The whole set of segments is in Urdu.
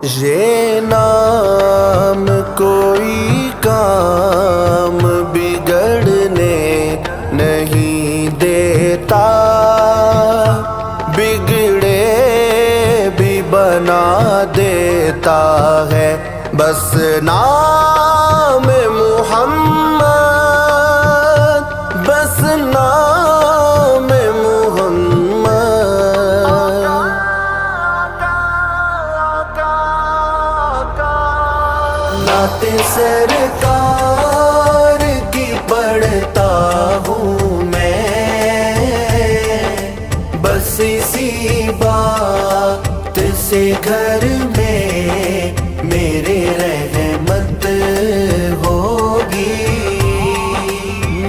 یہ نام کوئی کام بگڑنے نہیں دیتا، بگڑے بھی بنا دیتا ہے بس نام محمد، بس نام محمد۔ نعت سرکار کی پڑھتا ہوں میں، بس اسی بات سے گھر میں میرے رحمت ہوگی۔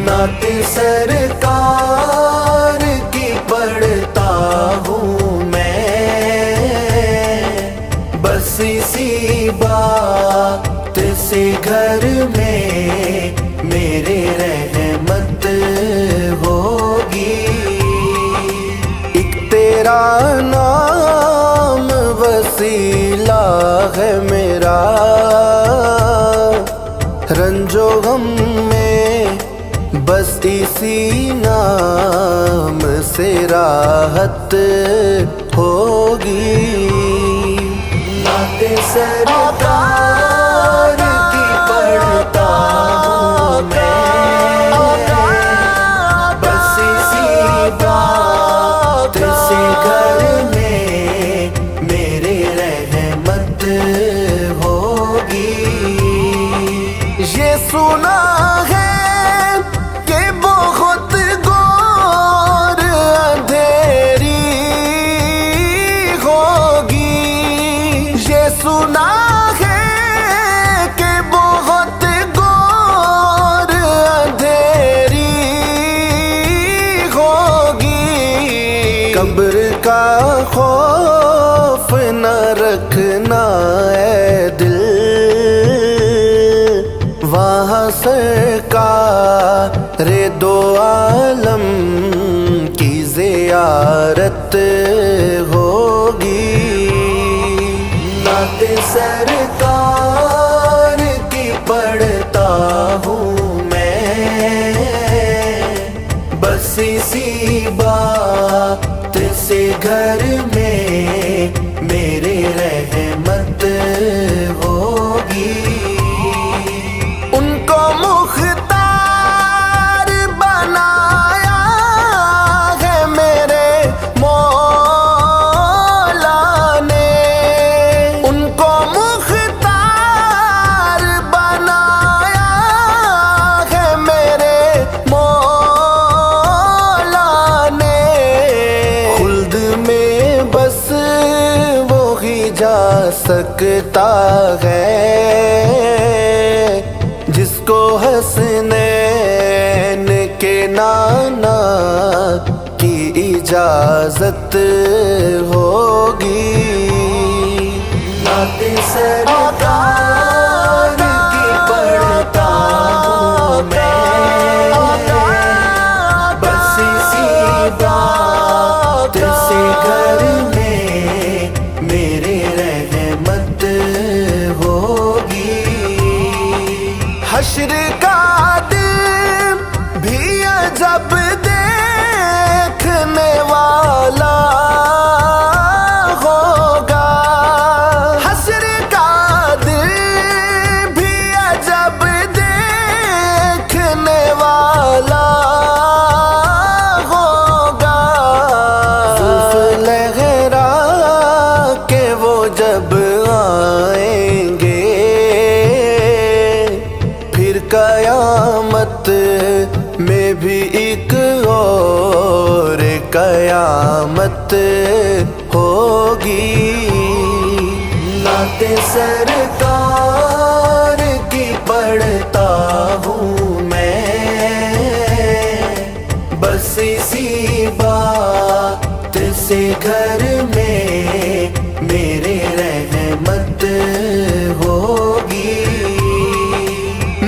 نعت سرکار کی پڑھتا ہوں میں، بس اسی بات سے گھر میں میرے رحمت ہوگی۔ ایک تیرا نام وسیلہ ہے میرا، رنج و غم میں بس اسی نام سے راحت ہوگی۔ نعت سرکار کی پڑھتا ہوں میں، بس اسی بات سے گھر میں میرے رحمت ہوگی۔ یہ سنا ہے کہ بہت گور اندھیری ہوگی، یہ سنا ہے کہ بہت گور اندھیری ہوگی۔ قبر کا خوف نہ رکھنا اے دل، وہاں سرکار دو عالم کی زیارت ہوگی۔ نعت سرکار کی پڑھتا ہوں میں، بس اسی بات سے گھر میں میرے رحمت ہوگی۔ ان کو مختار بنایا ہے میرے مولا نے، ان کو مختار بنایا ہے میرے مولا نے۔ خلد میں بس وہی جا سکتا ہے جس کو حسنین کے نانا کی اجازت ہوگی۔ نعت سرکار کی پڑھتا ہوں میں، بس اسی بات سے گھر میں میرے رحمت ہوگی۔ حشر کا دن بھی عجب دیکھنے والا ہوگا، حشر کا دن بھی عجب دیکھنے والا ہوگا۔ زلف لہرا کے وہ جب آئیں گے، پھر قیامت میں بھی ایک اور قیامت ہوگی۔ نعت سرکار کی پڑھتا ہوں میں، بس اسی بات سے گھر میں میرے رحمت ہوگی۔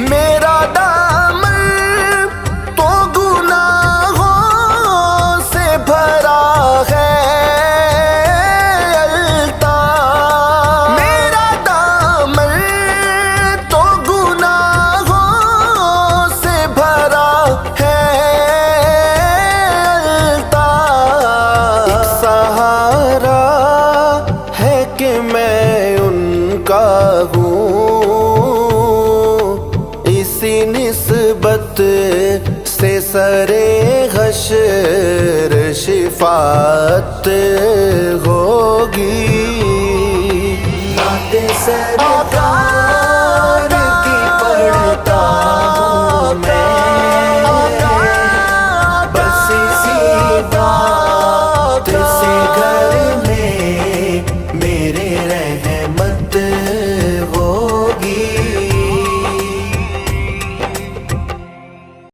میرا دامن تو گناہوں سے بھرا ہے الطاف، میرا سرے حشر شفاعت ہوگی، نعت